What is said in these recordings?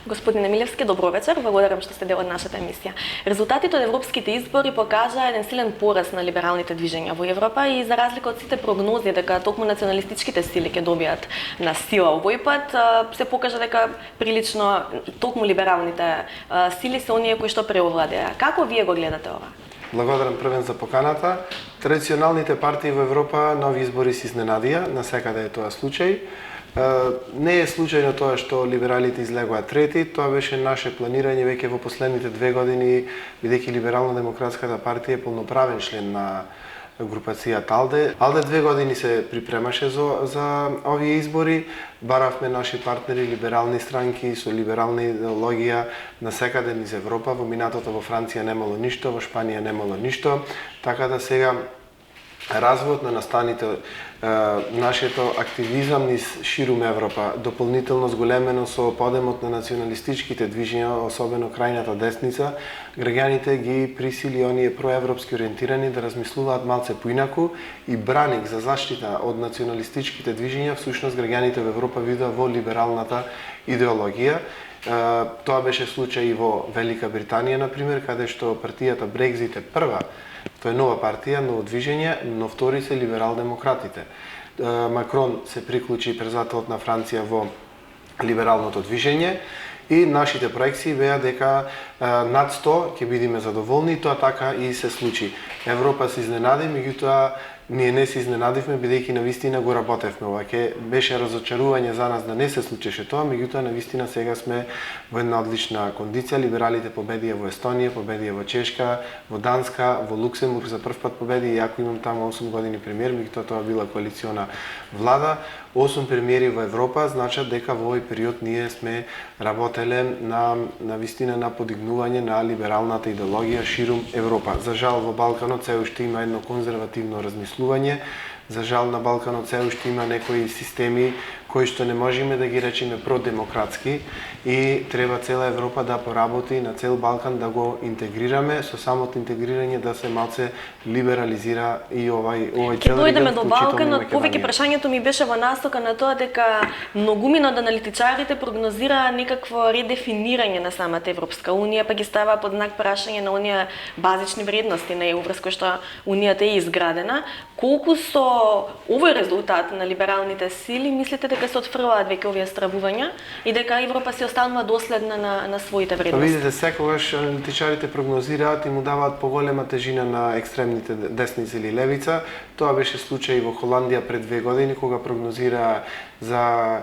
Господин Емилевски, добро вечер. Благодарам што сте дел од нашата емисија. Резултатите од европските избори покажаа еден силен пораст на либералните движења во Европа и за разлика од сите прогнози дека токму националистичките сили ќе добијат на сила овој пат, се покажа дека прилично токму либералните сили се оние кои што преовладеа. Како вие го гледате ова? Благодарам првен за поканата. Традиционалните партии во Европа нови избори се изненадија, насекаде е тоа случај. Не е случајно тоа што либералите излегоа трети, тоа беше наше планирање веќе во последните 2 години, бидејќи Либерално-демократската партија е полноправен член на групацијата АЛДЕ. АЛДЕ 2 години се припремаше за овие избори, баравме наши партнери, либерални странки со либерална идеологија насекаде низ Европа, во минатото во Франција немало ништо, во Шпанија немало ништо, така да сега развојот на настаните, нашето активизам низ ширум Европа, дополнително зголемено со подемот на националистичките движења, особено крајната десница, граѓаните ги присили оние проевропски ориентирани да размислуваат малце поинаку и браник за заштита од националистичките движења, всушност граѓаните во Европа видоа во либералната идеологија. Тоа беше случај и во Велика Британија, например, каде што партијата Брекзит е прва. Тоа е нова партија, ново движење, но втори се либерал-демократите. Макрон се приклучи презателот на Франција во либералното движење и нашите проекции беа дека над 100 ќе бидеме задоволни, тоа така и се случи. Европа се изненади, меѓутоа ние не се изненадивме бидејќи навистина го работевме ова. Ке беше разочарување за нас да не се случеше тоа, меѓутоа навистина сега сме во една одлична кондиција. Либералите победија во Естонија, победија во Чешка, во Данска, во Луксембург за прв пат победи, иако имам таму 8 години премиер, меѓутоа тоа била коалициона влада. 8 премиери во Европа значат дека во овој период ние сме работеле на вистина на подигнување на либералната идеологија ширум Европа. За жал во Балканот се уште има едно конзервативно размислување. За жал на Балканот се уште има некои системи кои што не можеме да ги речеме продемократски и треба цела Европа да поработи на цел Балкан да го интегрираме, со самото интегрирање да се малце либерализира и овој цел регион. Ќе дојдеме до Балканот, повеќе прашањето ми беше во насока на тоа дека многумина од аналитичарите прогнозираа некакво редефинирање на самата Европска унија, па ги става под знак прашање на оние базични вредности на ЕУ врз кои што унијата е изградена. Колку со овој резултат на либералните сили мислите дека се отфрлаат веќе овие стравувања и дека Европа се останува доследна на своите вредности? Видите, секогаш аналитичарите прогнозираат и му даваат поголема тежина на екстремните десница или левица. Тоа беше случај во Холандија пред 2 години кога прогнозира за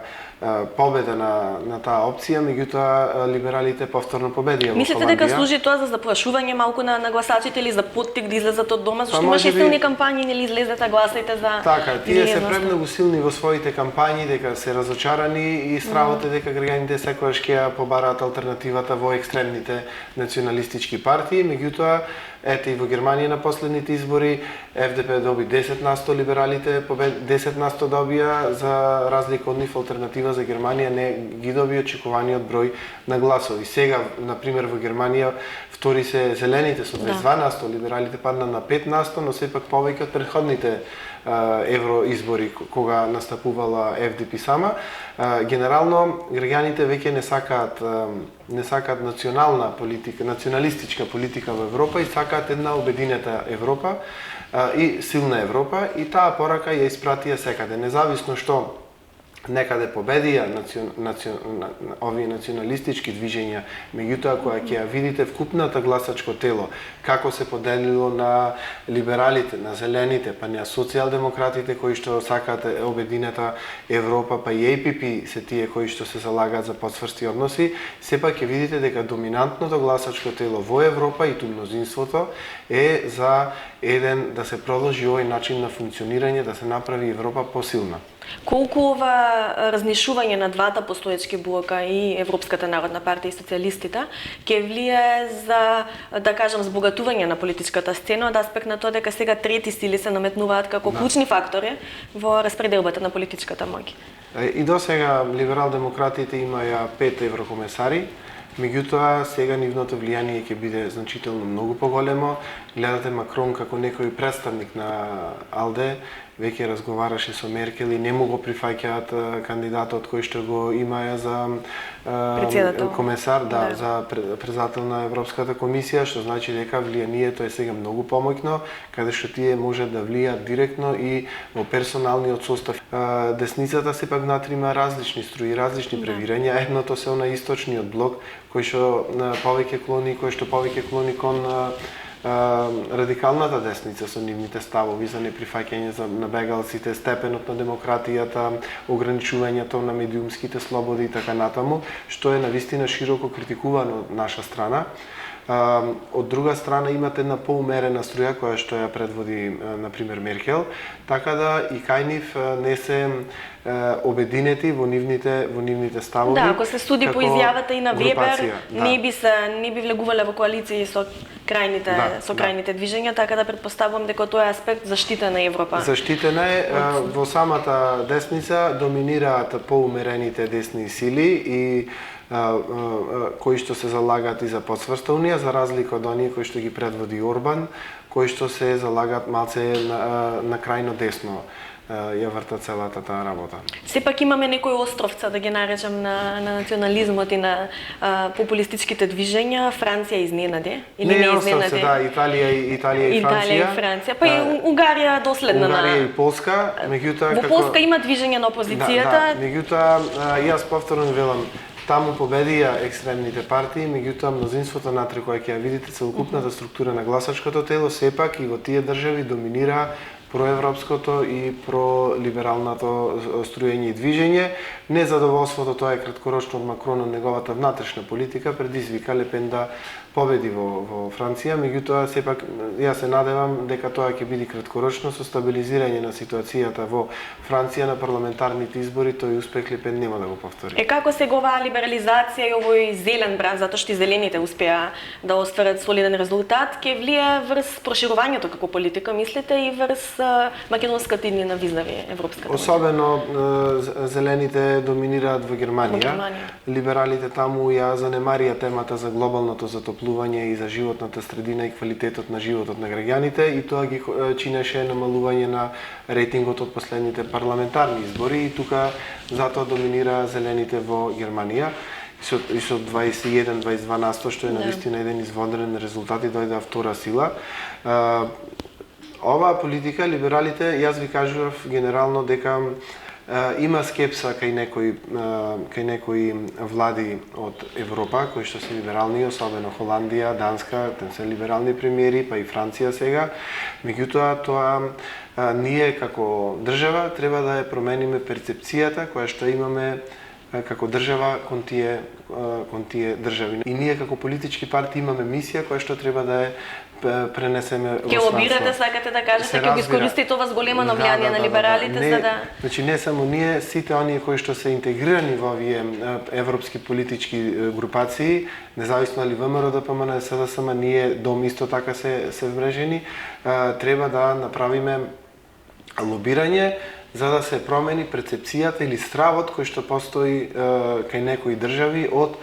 победа на таа опција, меѓутоа либералите повторно победија во Холандија. Мислите дека служи тоа за заплашување малку на гласачите или за поттик да излезат од дома, зашто имаше силни кампањи, нели излезете гласајте за. Така, тие се премногу силни во своите кампањи, дека се разочарани и стравот е дека граѓаните секогаш ќе ја побараат алтернативата во екстремните националистички партии, меѓутоа ете и во Германија на последните избори ФДП доби 10%, либералите 10% добија, за разлика од нив алтернатива за Германија не ги доби очекуваниот број на гласови. Сега, например, во Германија втори се зелените со 22%, либералите падна на 5%, но сепак повеќе од претходните евроизбори кога настапувала ФДП сама. Генерално граѓаните веќе не сакаат национална политика, националистичка политика во Европа и сакаат една обединета Европа и силна Европа и таа порака ја испратија секаде, независно што некаде победија овие националистички движења, меѓутоа кога ќе ја видите вкупната гласачко тело, како се поделило на либералите, на зелените, па на социјалдемократите кои што сакаат обединета Европа, па и ЕПП се тие кои што се залагаат за подсврсти односи, сепак ќе видите дека доминантното гласачко тело во Европа и ту мнозинството е за еден да се продолжи овој начин на функционирање, да се направи Европа посилна. Колку ова разнишување на двата постоечки блока и Европската народна партија и социјалистите ќе влие за, да кажам, збогатување на политичката сцена од аспект на тоа дека сега трети сили се наметнуваат како клучни фактори во распределбата на политичката моќ? И до сега либерал-демократите имаја 5 еврокомесари, меѓутоа сега нивното влијание ќе биде значително многу поголемо. Гледате Макрон како некој представник на АЛДЕ, веќе разговараше со Меркел и не му го прифаќаат кандидатот кој што го имаја за комесар, за председател на Европската комисија, што значи дека влијанието е сега многу помоќно, каде што тие може да влијаат директно и во персоналниот состав. Десницата сепак внатре има различни струи, различни превирања. Едното се на источниот блок, кој што повеќе клони кон радикалната десница со нивните ставови за неприфаќање на бегалците, степенот на демократијата, ограничувањето на медиумските слободи и така натаму, што е навистина широко критикувано од наша страна. Од друга страна имате една поумерена струја која што ја предводи например Меркел, така да и кај нив не се обединети во нивните ставови. Да, ако се суди по изјавата и на Вебер, не би влегувале во коалиции со крајните движења, така да претпоставувам дека тој аспект заштитена Европа. Заштитена е во самата десница, доминираат поумерените десни сили и кои што се залагаат и за подсврста унија, за разлика од оние кои што ги предводи Орбан, кои што се залагаат малце на крајно десно ја врта целата таа работа. Сепак имаме некои островца, да ги наречам, на национализмот и на популистичките движења. Франција изненади или не изненади? Да, Италија и Франција. Па и Унгарија доследна на... Унгарија и Полска, меѓутоа во Полска има движење на опозицијата. Меѓутоа јас повторно велам, таму победија екстремните партии, меѓутоа мнозинството натре кој ќе ја видите целокупната структура на гласачкото тело, сепак и во тие држави доминира проевропското и пролибералното струјење и движење. Незадоволството тоа е краткорочно од Макрон од неговата внатрешна политика, предизвика Ле Пен да победи во Франција, меѓутоа сепак јас се надевам дека тоа ќе биде краткорочно со стабилизирање на ситуацијата во Франција на парламентарните избори, тој успех Ле Пен нема да го повтори. Како сега оваа либерализација и овој зелен бран, затоа што и зелените успеа да остварат солиден резултат, ќе влие врз проширувањето како политика, мислите, и врз македонската иднина визнави Европската? Особено зелените доминираат во Германија. Либералите таму ја занемарија темата за глобалното затоплување и за животната средина и квалитетот на животот на граѓаните, и тоа ги чинеше намалување на рейтингот од последните парламентарни избори, и тука затоа доминира зелените во Германија. И со 21-22%, што е навистина еден извонреден резултат и дојде втора сила. Оваа политика, либералите, јас ви кажував генерално дека има скепса кај некои влади од Европа, кои што се либерални, особено Холандија, Данска, тен се либерални премиери, па и Франција сега. Меѓутоа, тоа ние како држава треба да ја промениме перцепцијата која што имаме како држава кон тие држави. И ние како политички партии имаме мисија која што треба да ја пренесеме во странство. Ќе лобирате, сакате да кажете, ќе го искористите тоа с големо влијание на либералите, за да... Значи не само ние, сите оние кои што се интегрирани во овие европски политички групации, независно дали ВМРО, ДПМН, СДСМ, ние дом исто така се вмрежени, треба да направиме лобирање за да се промени перцепцијата или стравот кој што постои кај некои држави од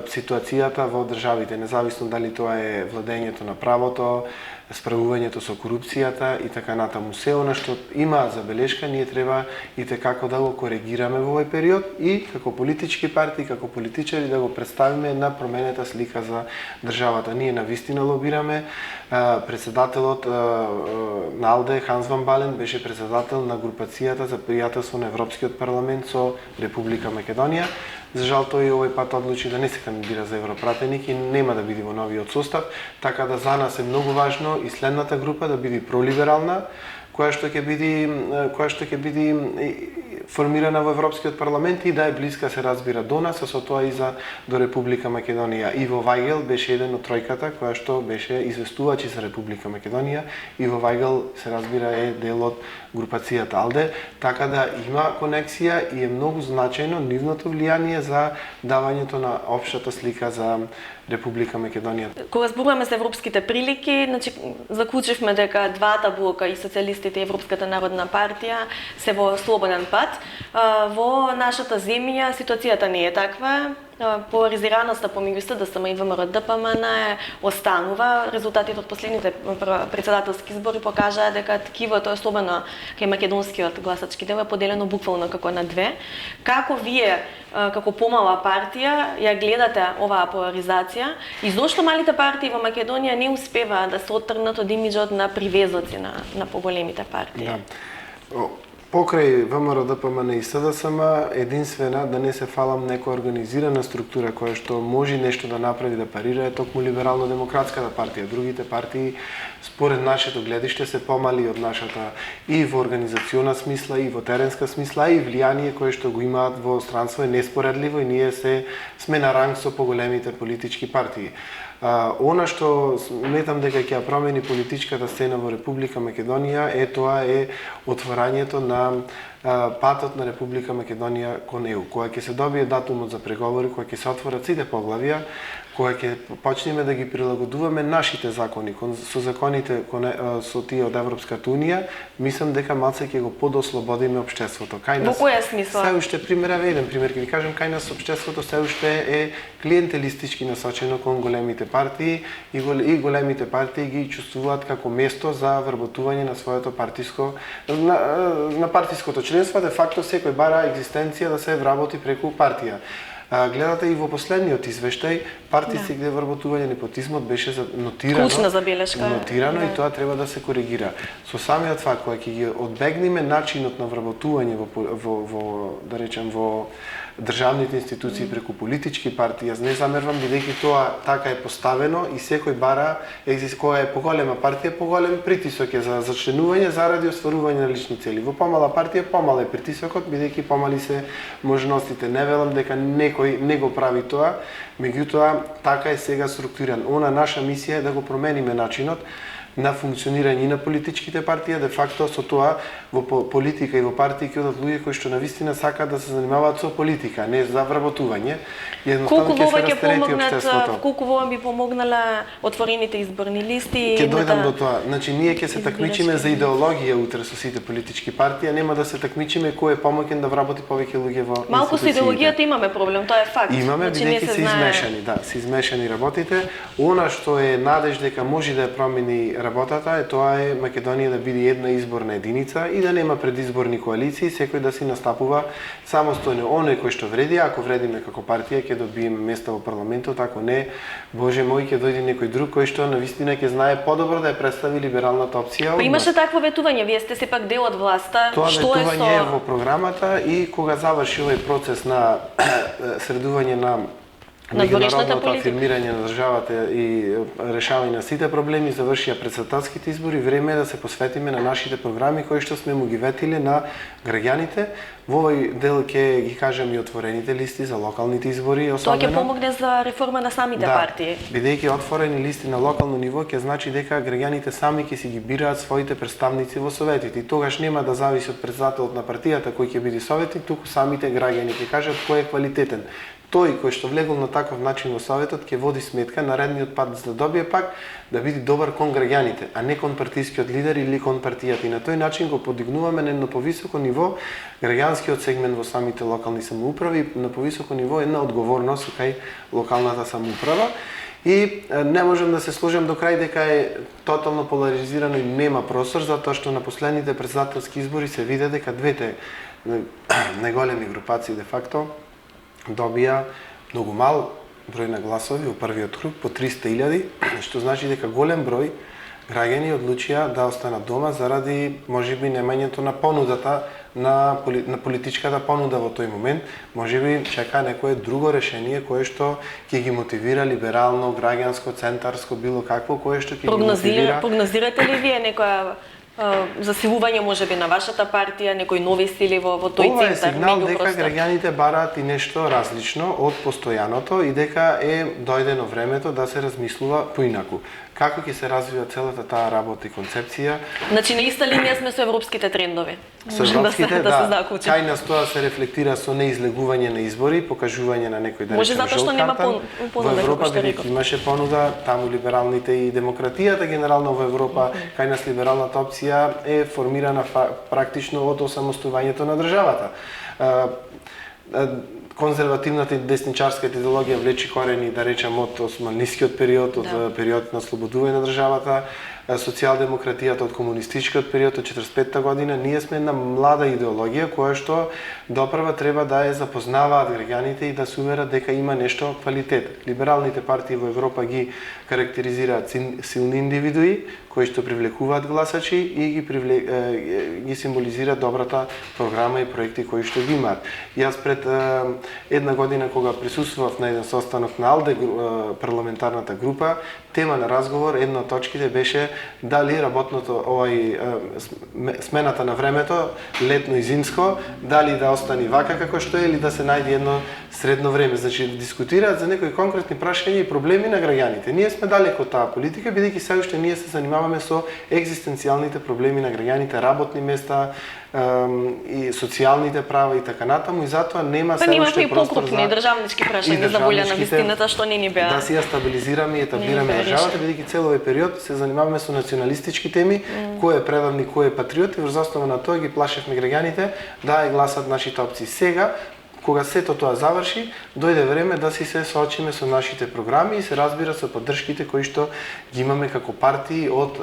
ситуацијата во државите, независно дали тоа е владењето на правото, справувањето со корупцијата и така натаму. Се она што има забелешка, ние треба и како да го коригираме во овој период и како политички партии, како политичари да го представиме една променета слика за државата. Ние навистина лобираме. Председателот на АЛДЕ, Ханс Ван Бален, беше председател на групацијата за пријателство на Европскиот парламент со Република Македонија. За жал тој овој пат одлучи да не се кандидира за европратеник и нема да биде во новиот состав, така да за нас е многу важно и следната група да биде пролиберална, која што ќе биде формирана во Европскиот парламент и да е блиска, се разбира, до нас, а со тоа и до Република Македонија. Иво Вајгел беше еден од тројката која што беше известувач за Република Македонија. Иво Вајгел, се разбира, е дел од групацијата АЛДЕ, така да има конексија и е многу значајно нивното влијание за давањето на општата слика за Република Македонија. Кога зборуваме за европските прилики, значи заклучивме дека двата блока, и социјалистите и Европската народна партија, се во слободен пат. Во нашата земја ситуацијата не е таква. поларизираноста помеѓу СДСМ и ВМРО ДПМН останува. Резултатите од последните председателски избори покажаа дека ткивото, особено кај македонскиот гласачки дел, е поделено буквално како на две. Како вие, како помала партија, ја гледате оваа поларизација и зошто малите партии во Македонија не успеваат да се оттргнат од имиџот на привезоци на поголемите партии? Да. Покрај ВМРО ДПМН и СДСМ, единствена, да не се фалам, некоја организирана структура која што може нешто да направи, да парира, е токму Либерално-демократската партија. Другите партии, според нашето гледиште, се помали од нашата и во организациона смисла, и во теренска смисла, и влијание кое што го имаат во странство е неспоредливо и ние сме на ранг со поголемите политички партии. Она што сметам дека ќе ја промени политичката сцена во Република Македонија е отворањето на патот на Република Македонија кон ЕУ, која ќе се добие датумот за преговори, која ќе се отворат сите поглавија, која ќе почнеме да ги прилагодуваме нашите закони со законите со тие од Европската унија, мислам дека малце ќе го подослободиме општеството. Во која смисла? Се уште еден пример ќе ви кажам, кај нас општеството се уште е клиентелистички насочено кон големите партии и големите партии ги чувствуваат како место за вработување на своето партиско на партиското членство, де факто секој бара екзистенција да се вработи преку партија. Гледате и во последниот извештај, партиите где вработување непотизмот беше нотирано. Клучна забелешка. Нотирано и тоа треба да се коригира. Со самиот факт кога ќе ги одбегнеме начинот на вработување во да речем во државните институции преку политички партии, јас не замервам бидејќи тоа така е поставено и секој бара која е поголема партија, поголем притисок е за членување заради остварување на лични цели. Во помала партија помал е притисокот бидејќи помали се можностите. Не велам дека некој не го прави тоа, меѓутоа така е сега структуриран. Она наша мисија е да го промениме начинот на функционирање на политичките партии, де факто со тоа во политика и во партии ќе одат луѓе кои што навистина сакаат да се занимаваат со политика, не за вработување. Колку во ова ќе помогнат, колку во ова би помогнала отворените изборни листи? Ќе дојдам до тоа. Значи ние ќе се такмичиме за идеологија утре со сите политички партии, а нема да се такмичиме кој е помоќен да вработи повеќе луѓе во институциите. Малку со идеологијата имаме проблем, тоа е факт. Имаме, бидејќи се измешани, се измешани работите. Она што е надеж дека може да ја промени работата тоа е Македонија да биде една изборна единица и да нема предизборни коалиции, секој да си настапува самостојно. Оној кој што вреди, ако вредиме како партија ќе добиеме место во парламентот, ако не, боже мој, ќе дојде некој друг кој што навистина ќе знае подобро да ја представи либералната опција. Па имаше такво ветување, вие сте сепак дел од власта. Тоа ветување е во програмата и кога заврши овој процес на средување на меѓународното афирмирање на државата и решавање на сите проблеми, завршија претседателските избори, време е да се посветиме на нашите програми кои што сме му ги ветиле на граѓаните. Во овој дел ќе ги кажам и отворените листи за локалните избори, особено. Тоа ќе помогне за реформа на самите партии. Бидејќи отворени листи на локално ниво ќе значи дека граѓаните сами ќе си ги бираат своите представници во советите и тогаш нема да зависи од претседателот на партијата кој ќе биде советник, туку самите граѓани ќе кажат кој е квалитетен. Тој кој што влегол на таков начин во советот ќе води сметка наредниот пат за да добие пак да биде добар кон граѓаните, а не кон партискиот лидер или кон партијата. И на тој начин го подигнуваме на едно повисоко ниво граѓанскиот сегмент во самите локални самоуправи, на повисоко ниво една одговорност кај локалната самоуправа. И не можам да се сложам до крај дека е тотално поларизирано и нема простор, затоа што на последните претседателски избори се виде дека двете најголеми групации де факто добија многу мал број на гласови во првиот круг, по 300.000, што значи дека голем број граѓани одлучија да останат дома заради можеби немањето на понудата на политичката понуда во тој момент. Можеби чека некое друго решение кое што ќе ги мотивира либерално, граѓанско, центарско, било какво, кое што ќе ги мотивира. Прогнозирате ли вие некоја засилување можеби на вашата партија, некои нови сили во тој центар? Ова е сигнал дека граѓаните бараат и нешто различно од постојаното и дека е дојдено времето да се размислува поинаку. Како ќе се развива целата таа работа и концепција? Значи на иста линија сме со европските трендови. Со европските, да. Кај нас тоа се рефлектира со неизлегување на избори, покажување на некој да може затоа што нема понуда. Во Европа бидејќи имаше понуда, таму либералните и демократијата генерално во Европа, кај нас либералната опција е формирана практично од осамостувањето на државата. конзервативната и десничарската идеологија влечи корени, да речем, од османлискиот период, од период на ослободување на државата, социјалдемократијата од комунистичкиот период од 45-та година. Ние сме една млада идеологија која што допрва треба да ја запознаваат граѓаните и да се уверат дека има нешто квалитет. Либералните партии во Европа ги карактеризираат силни индивидуи кои што привлекуваат гласачи и ги символизираат добрата програма и проекти кои што ги имаат. Јас пред една година кога присуствував на еден состанок на АЛДЕ парламентарната група, тема на разговор, една од точките беше дали смената на времето, летно и зимско, дали да остане вака како што е или да се најде едно средно време. Значи да дискутираат за некои конкретни прашања и проблеми на граѓаните. Ние сме далеко од таа политика, бидејќи сега уште ние се занимаваме со екзистенцијалните проблеми на граѓаните, работни места, и социјалните права и така натаму, и затоа нема се уште простор за државнички прашања за волја на вистината што не ни беа. Да си ја стабилизираме и етаблираме државата, бидејќи цел овој период се занимаваме со националистички теми, кој е предавник, кој е патриот, и врз основа на тоа ги плашевме граѓаните да ја гласат нашите опции. Сега, кога сето тоа заврши, дојде време да си се соочиме со нашите програми и се разбира со поддршките кои што ги имаме како партии од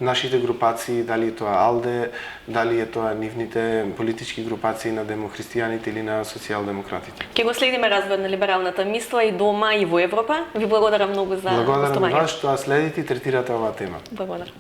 нашите групации, дали е тоа АЛДЕ, дали е тоа нивните политички групации на демохристијаните или на социјалдемократите. Ќе го следиме развојот на либералната мисла и дома и во Европа. Ви благодарам многу за гостување. Благодарам на вас што следите и третирате оваа тема. Благодарам.